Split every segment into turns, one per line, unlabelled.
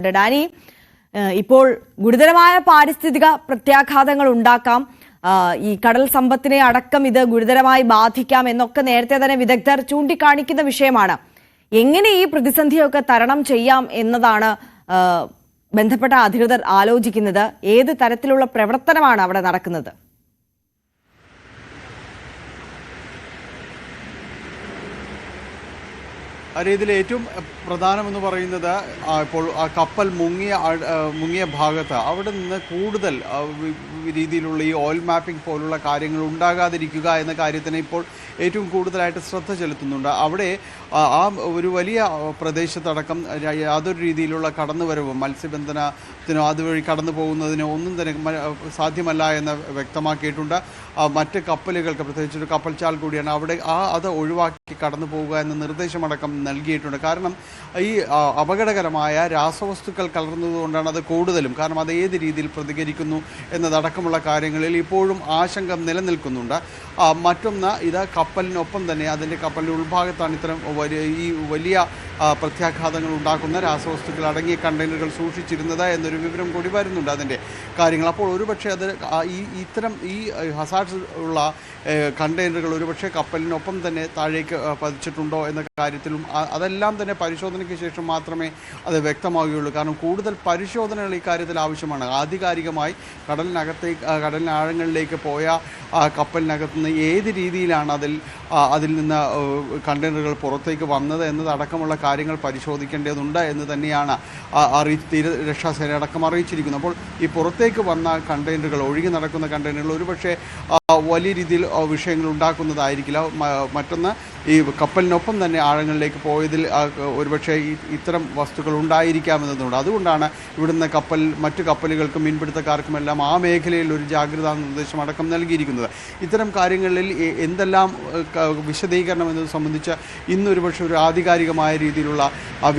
Dani, ഇപ്പോൾ ഗുരുതരമായ പാരിസ്ഥിതിക പ്രത്യാഘാതങ്ങൾ ഉണ്ടാക്കാം, ഈ കടൽ സമ്പത്തിനെ അടക്കം ഇത് ഗുരുതരമായി ബാധിക്കാം എന്നൊക്കെ നേരത്തെ തന്നെ വിദഗ്ധർ ചൂണ്ടിക്കാണിക്കുന്ന വിഷയമാണ്. എങ്ങനെ ഈ പ്രതിസന്ധിയൊക്കെ തരണം ചെയ്യാം എന്നതാണ് ബന്ധപ്പെട്ട അധികൃതർ ആലോചിക്കുന്നത്. ഏത് തരത്തിലുള്ള പ്രവർത്തനമാണ് അവിടെ നടക്കുന്നത്?
ഇതിൽ ഏറ്റവും പ്രധാനമെന്ന് പറയുന്നത് ഇപ്പോൾ ആ കപ്പൽ മുങ്ങിയ ഭാഗത്ത് അവിടെ നിന്ന് കൂടുതൽ രീതിയിലുള്ള ഈ ഓയിൽ മാപ്പിംഗ് പോലുള്ള കാര്യങ്ങൾ ഉണ്ടാകാതിരിക്കുക എന്ന കാര്യത്തിന് ഇപ്പോൾ ഏറ്റവും കൂടുതലായിട്ട് ശ്രദ്ധ ചെലുത്തുന്നുണ്ട്. അവിടെ ആ ഒരു വലിയ പ്രദേശത്തടക്കം യാതൊരു രീതിയിലുള്ള കടന്നുവരവും മത്സ്യബന്ധനത്തിനോ അതുവഴി കടന്നു പോകുന്നതിനോ ഒന്നും തന്നെ സാധ്യമല്ല എന്ന് വ്യക്തമാക്കിയിട്ടുണ്ട്. മറ്റ് കപ്പലുകൾക്ക്, പ്രത്യേകിച്ചൊരു കപ്പൽച്ചാൽ കൂടിയാണ് അവിടെ, അത് ഒഴിവാക്കി കടന്നു പോവുക എന്ന നിർദ്ദേശമടക്കം നൽകിയിട്ടുണ്ട്. കാരണം ഈ അപകടകരമായ രാസവസ്തുക്കൾ കലർന്നതുകൊണ്ടാണ് അത് കൂടുതലും. കാരണം അത് ഏത് രീതിയിൽ പ്രതികരിക്കുന്നു എന്നതടക്കമുള്ള കാര്യങ്ങളിൽ ഇപ്പോഴും ആശങ്ക നിലനിൽക്കുന്നുണ്ട്. മറ്റൊന്ന്, ഇത് കപ്പലിനൊപ്പം തന്നെ അതിൻ്റെ കപ്പലിൻ്റെ ഉൾഭാഗത്താണ് ഇത്തരം വലിയ പ്രത്യാഘാതങ്ങൾ ഉണ്ടാക്കുന്ന രാസവസ്തുക്കൾ അടങ്ങിയ കണ്ടെയ്നറുകൾ സൂക്ഷിച്ചിരുന്നത് എന്നൊരു വിവരം കൂടി വരുന്നുണ്ട് അതിൻ്റെ കാര്യങ്ങൾ. അപ്പോൾ ഒരുപക്ഷെ അത് ഇത്തരം ഹസാർഡ്സ് ഉള്ള കണ്ടെയ്നറുകൾ ഒരുപക്ഷെ കപ്പലിനൊപ്പം തന്നെ താഴേക്ക് പതിച്ചിട്ടുണ്ടോ എന്ന കാര്യത്തിലും അതെല്ലാം തന്നെ പരിശോധനയ്ക്ക് ശേഷം മാത്രമേ അത് വ്യക്തമാവുകയുള്ളൂ. കാരണം കൂടുതൽ പരിശോധനകൾ ഈ കാര്യത്തിൽ ആവശ്യമാണ്. ആധികാരികമായി കടലിന് ആഴങ്ങളിലേക്ക് പോയ കപ്പലിനകത്ത് നിന്ന് ഏത് രീതിയിലാണ് അതിൽ നിന്ന് കണ്ടെയ്നറുകൾ പുറത്തേക്ക് വന്നത് എന്നതടക്കമുള്ള കാര്യങ്ങൾ പരിശോധിക്കേണ്ടതുണ്ട് എന്ന് തന്നെയാണ് തീരരക്ഷാസേന അടക്കം അറിയിച്ചിരിക്കുന്നത്. അപ്പോൾ ഈ പുറത്തേക്ക് വന്ന കണ്ടെയ്നറുകൾ, ഒഴുകി നടക്കുന്ന കണ്ടെയ്നറുകൾ ഒരുപക്ഷെ വലിയ രീതിയിൽ വിഷയങ്ങൾ ഉണ്ടാക്കുന്നതായിരിക്കില്ല. മറ്റൊന്ന്, ഈ കപ്പലിനൊപ്പം തന്നെ ആഴങ്ങളിലേക്ക് പോയതിൽ ഒരുപക്ഷെ ഇത്തരം വസ്തുക്കൾ ഉണ്ടായിരിക്കാമെന്നതുകൊണ്ട് അതുകൊണ്ടാണ് ഇവിടുന്ന് മറ്റു കപ്പലുകൾക്കും മീൻപിടുത്തക്കാർക്കുമെല്ലാം ആ മേഖലയിൽ ഒരു ജാഗ്രതാ നിർദ്ദേശം അടക്കം നൽകിയിരിക്കുന്നത്. ഇത്തരം കാര്യങ്ങളിൽ എന്തെല്ലാം വിശദീകരണം എന്നത് സംബന്ധിച്ച് ഇന്നൊരുപക്ഷെ ഒരു ആധികാരികമായ രീതിയിലുള്ള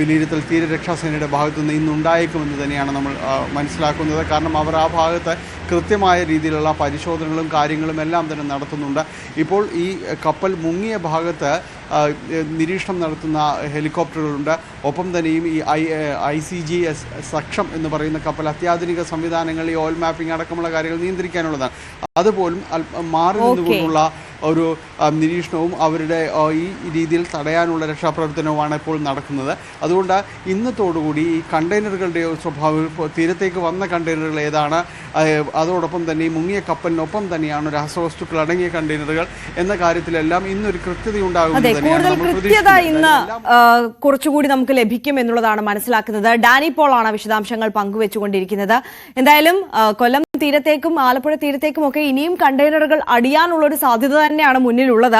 വിലയിരുത്തൽ തീരരക്ഷാസേനയുടെ ഭാഗത്തുനിന്ന് ഇന്നുണ്ടായേക്കുമെന്ന് തന്നെയാണ് നമ്മൾ മനസ്സിലാക്കുന്നത്. കാരണം അവർ ആ ഭാഗത്ത് കൃത്യമായ രീതിയിലുള്ള പരിശോധനകളും കാര്യങ്ങളും എല്ലാം തന്നെ നടത്തുന്നുണ്ട്. ഇപ്പോൾ ഈ കപ്പൽ മുങ്ങിയ ഭാഗത്ത് നിരീക്ഷണം നടത്തുന്ന ഹെലികോപ്റ്ററുകളുണ്ട്. ഒപ്പം തന്നെയും ഈ ICGS സക്ഷം എന്ന് പറയുന്ന കപ്പൽ അത്യാധുനിക സംവിധാനങ്ങൾ ഈ ഓയിൽ മാപ്പിംഗ് അടക്കമുള്ള കാര്യങ്ങൾ നിയന്ത്രിക്കാനുള്ളതാണ്. അതുപോലും മാറി നിന്നുകൊണ്ടുള്ള ഒരു നിരീക്ഷണവും അവരുടെ ഈ രീതിയിൽ തടയാനുള്ള രക്ഷാപ്രവർത്തനവുമാണ് ഇപ്പോൾ നടക്കുന്നത്. അതുകൊണ്ട് ഇന്നത്തോടുകൂടി ഈ കണ്ടെയ്നറുകളുടെ സ്വഭാവം, തീരത്തേക്ക് വന്ന കണ്ടെയ്നറുകൾ ഏതാണ്, അതോടൊപ്പം തന്നെ ഈ മുങ്ങിയ കപ്പലിനൊപ്പം തന്നെയാണ് രാസവസ്തുക്കൾ അടങ്ങിയ കണ്ടെയ്നറുകൾ എന്ന കാര്യത്തിലെല്ലാം ഇന്നൊരു കൃത്യതയുണ്ടാകുന്നത്.
കൂടുതൽ കൃത്യത ഇന്ന് കുറച്ചുകൂടി നമുക്ക് ലഭിക്കും എന്നുള്ളതാണ് മനസ്സിലാക്കുന്നത്. ഡാനി പോളാണ് വിശദാംശങ്ങൾ പങ്കുവെച്ചുകൊണ്ടിരിക്കുന്നത്. എന്തായാലും കൊല്ലം തീരത്തേക്കും ആലപ്പുഴ തീരത്തേക്കും ഒക്കെ ഇനിയും കണ്ടെയ്നറുകൾ അടിയാനുള്ളൊരു സാധ്യത തന്നെയാണ് മുന്നിലുള്ളത്.